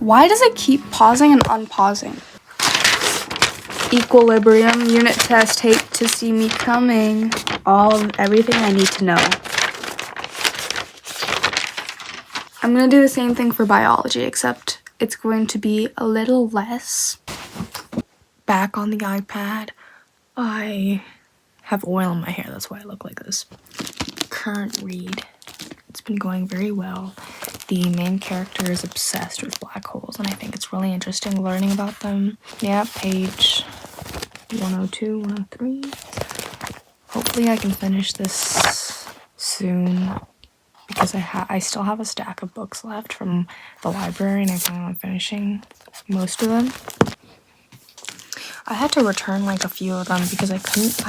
Why does it keep pausing and unpausing? Equilibrium, unit test, hate to see me coming. Everything I need to know. I'm gonna do the same thing for biology, except it's going to be a little less. Back on the iPad. I have oil in my hair, that's why I look like this. Current read. It's been going very well. The main character is obsessed with black holes, and I think it's really interesting learning about them. Yeah, page 102, 103. Hopefully I can finish this soon, because I still have a stack of books left from the library, and I plan on finishing most of them. I had to return like a few of them because I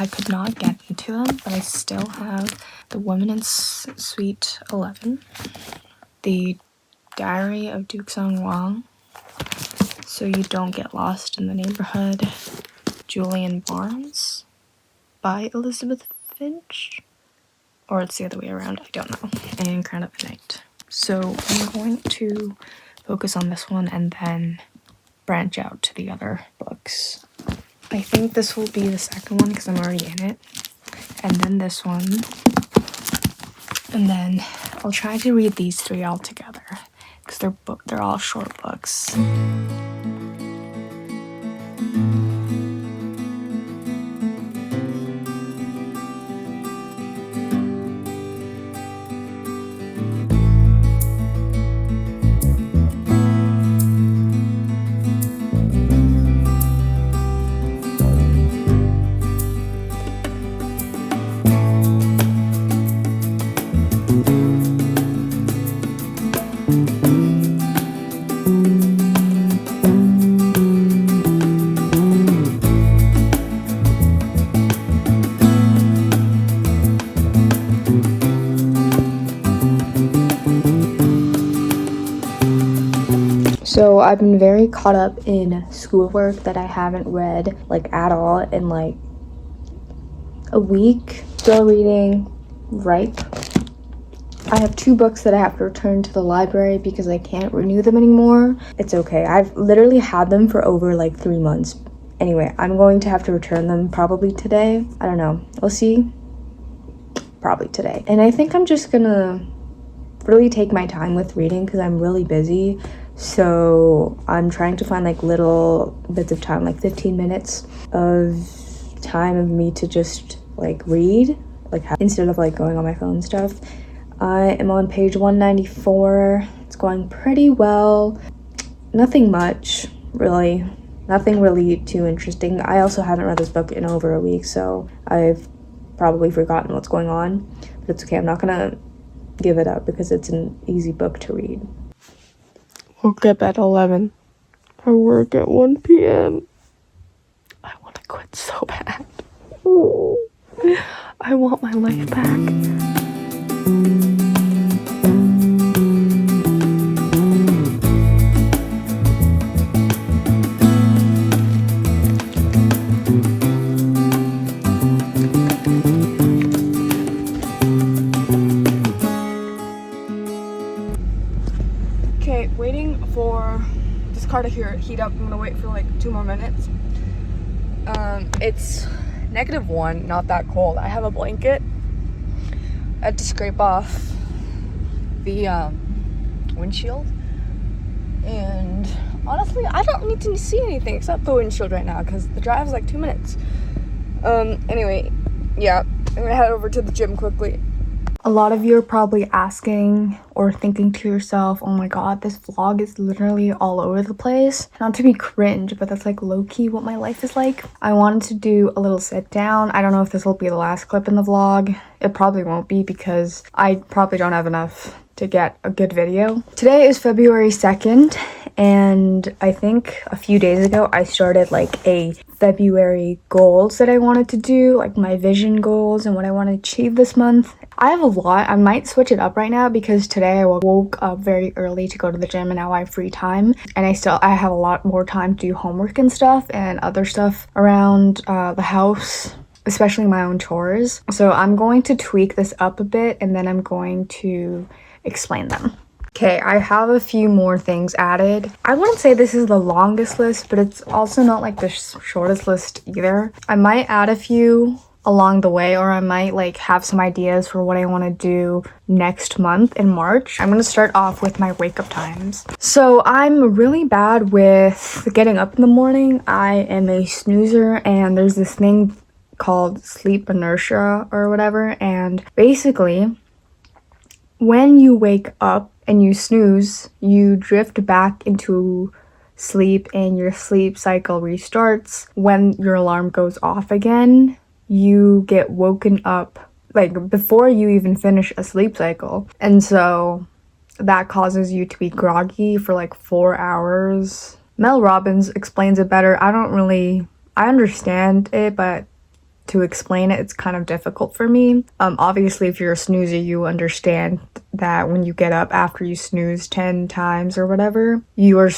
could not get into them, but I still have The Woman in Suite 11, The Diary of Duke Sung Wang, So You Don't Get Lost in the Neighborhood, Julian Barnes by Elizabeth Finch, or it's the other way around, I don't know, and Crown of the Night. So I'm going to focus on this one and then branch out to the other books. I think this will be the second one because I'm already in it, and then this one, and then I'll try to read these three all together because they're all short books. So I've been very caught up in schoolwork that I haven't read like at all in like a week. Still reading Ripe. I have 2 books that I have to return to the library because I can't renew them anymore. It's okay. I've literally had them for over like 3 months. Anyway, I'm going to have to return them probably today. I don't know. We'll see. Probably today. And I think I'm just gonna really take my time with reading because I'm really busy. So I'm trying to find like little bits of time, like 15 minutes of time of me to just like read, like instead of like going on my phone and stuff. I am on page 194. It's going pretty well. Nothing much, really. Nothing really too interesting. I also haven't read this book in over a week, so I've probably forgotten what's going on. But it's okay, I'm not gonna give it up because it's an easy book to read. Woke up at 11. I work at 1 p.m. I want to quit so bad. I want my life back. Okay, waiting for this car to heat up. I'm gonna wait for like 2 more minutes. It's -1, not that cold. I have a blanket. I had to scrape off the windshield, and honestly I don't need to see anything except the windshield right now because the drive's like 2 minutes. Anyway, yeah, I'm gonna head over to the gym quickly. A lot of you are probably asking or thinking to yourself, oh my god, this vlog is literally all over the place. Not to be cringe, but that's like low-key what my life is like. I wanted to do a little sit down. I don't know if this will be the last clip in the vlog. It probably won't be because I probably don't have enough to get a good video. Today is February 2nd, and I think a few days ago I started like a February goals that I wanted to do, like my vision goals and what I want to achieve this month. I have a lot. I might switch it up right now because today I woke up very early to go to the gym and now I have free time, and I have a lot more time to do homework and stuff and other stuff around the house, especially my own chores. So I'm going to tweak this up a bit and then I'm going to explain them. Okay, I have a few more things added. I wouldn't say this is the longest list, but it's also not like the shortest list either. I might add a few along the way, or I might like have some ideas for what I want to do next month in March. I'm gonna start off with my wake up times. So I'm really bad with getting up in the morning. I am a snoozer, and there's this thing called sleep inertia or whatever, and basically when you wake up and you snooze, you drift back into sleep and your sleep cycle restarts. When your alarm goes off again, you get woken up like before you even finish a sleep cycle. And so that causes you to be groggy for like 4 hours. Mel Robbins explains it better. I understand it, but to explain it, it's kind of difficult for me. Obviously, if you're a snoozer, you understand that when you get up after you snooze 10 times or whatever, you are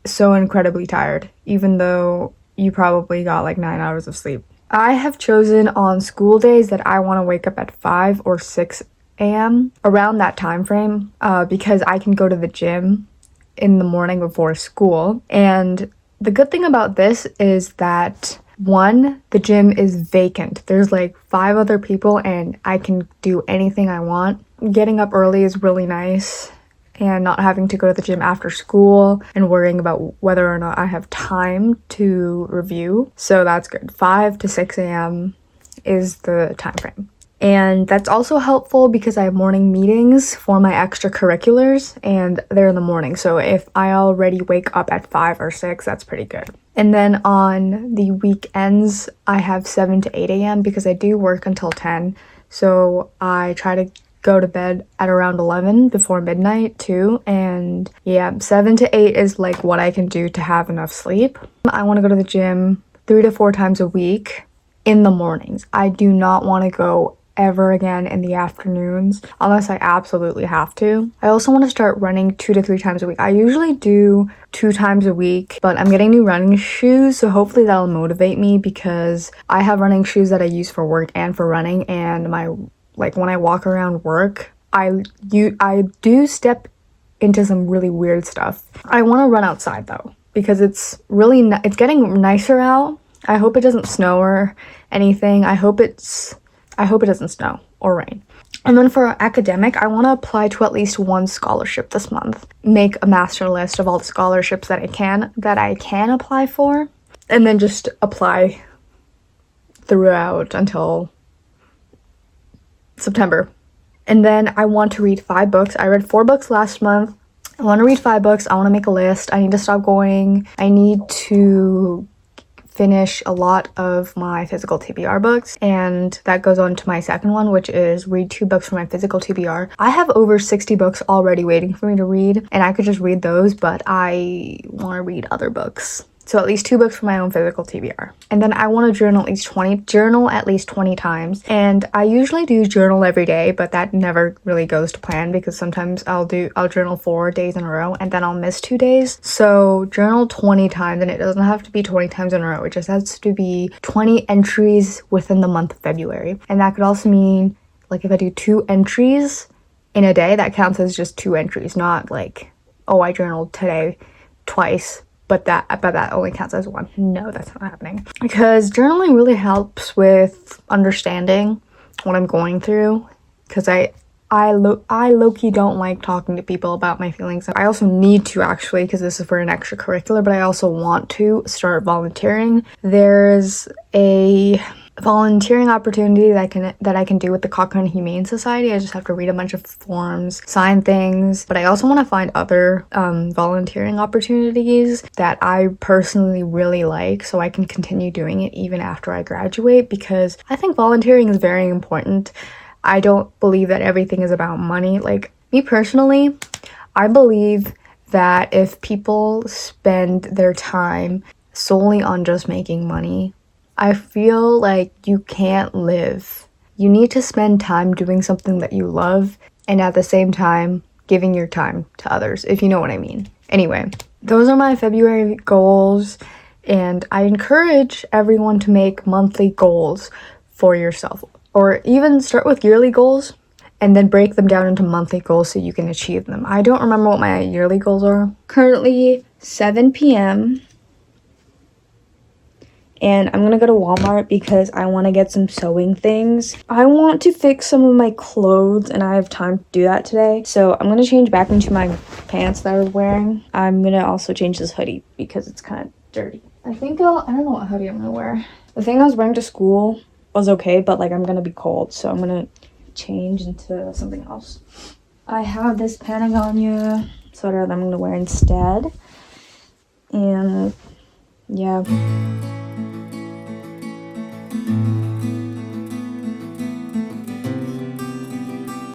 so incredibly tired, even though you probably got like 9 hours of sleep. I have chosen on school days that I want to wake up at 5 or 6 a.m. around that time frame because I can go to the gym in the morning before school. And the good thing about this is that one, the gym is vacant. There's like 5 other people and I can do anything I want. Getting up early is really nice, and not having to go to the gym after school and worrying about whether or not I have time to review. So that's good. 5 to 6 a.m. is the time frame. And that's also helpful because I have morning meetings for my extracurriculars and they're in the morning. So if I already wake up at 5 or 6, that's pretty good. And then on the weekends, I have 7 to 8 a.m. because I do work until 10. So I try to go to bed at around 11 before midnight too. And yeah, 7 to 8 is like what I can do to have enough sleep. I want to go to the gym 3 to 4 times a week in the mornings. I do not want to go ever again in the afternoons unless I absolutely have to. I also want to start running 2 to 3 times a week. I usually do 2 times a week, but I'm getting new running shoes, so hopefully that'll motivate me because I have running shoes that I use for work and for running, and when I walk around work, I do step into some really weird stuff. I want to run outside though because it's getting nicer out. I hope it doesn't snow or anything. I hope it doesn't snow or rain. And then for academic, I want to apply to at least one scholarship this month. Make a master list of all the scholarships that I can apply for, and then just apply throughout until September. And then I want to read 5 books. I read 4 books last month. I want to read 5 books. I want to make a list. I need to stop going. I need to finish a lot of my physical TBR books, and that goes on to my second one, which is read 2 books for my physical TBR. I have over 60 books already waiting for me to read, and I could just read those, but I want to read other books. So at least 2 books for my own physical TBR. And then I want to journal at least 20 times. And I usually do journal every day, but that never really goes to plan because sometimes I'll journal 4 days in a row and then I'll miss 2 days. So journal 20 times, and it doesn't have to be 20 times in a row. It just has to be 20 entries within the month of February. And that could also mean like if I do 2 entries in a day, that counts as just 2 entries, not like, oh, I journaled today twice, but that only counts as 1. No, that's not happening. Because journaling really helps with understanding what I'm going through. Because I low-key don't like talking to people about my feelings. I also need to actually, because this is for an extracurricular, but I also want to start volunteering. There's a volunteering opportunity that I can do with the Cochrane Humane Society. I just have to read a bunch of forms, sign things, but I also want to find other volunteering opportunities that I personally really like so I can continue doing it even after I graduate, because I think volunteering is very important. I don't believe that everything is about money. Like, me personally, I believe that if people spend their time solely on just making money, I feel like you can't live. You need to spend time doing something that you love and at the same time giving your time to others, if you know what I mean. Anyway, those are my February goals, and I encourage everyone to make monthly goals for yourself, or even start with yearly goals and then break them down into monthly goals so you can achieve them. I don't remember what my yearly goals are. Currently 7 p.m. and I'm gonna go to Walmart because I want to get some sewing things. I want to fix some of my clothes and I have time to do that today. So I'm gonna change back into my pants that I was wearing. I'm gonna also change this hoodie because it's kind of dirty. I don't know what hoodie I'm gonna wear. The thing I was wearing to school was okay, but like I'm gonna be cold, so I'm gonna change into something else. I have this Patagonia sweater that I'm gonna wear instead. And yeah.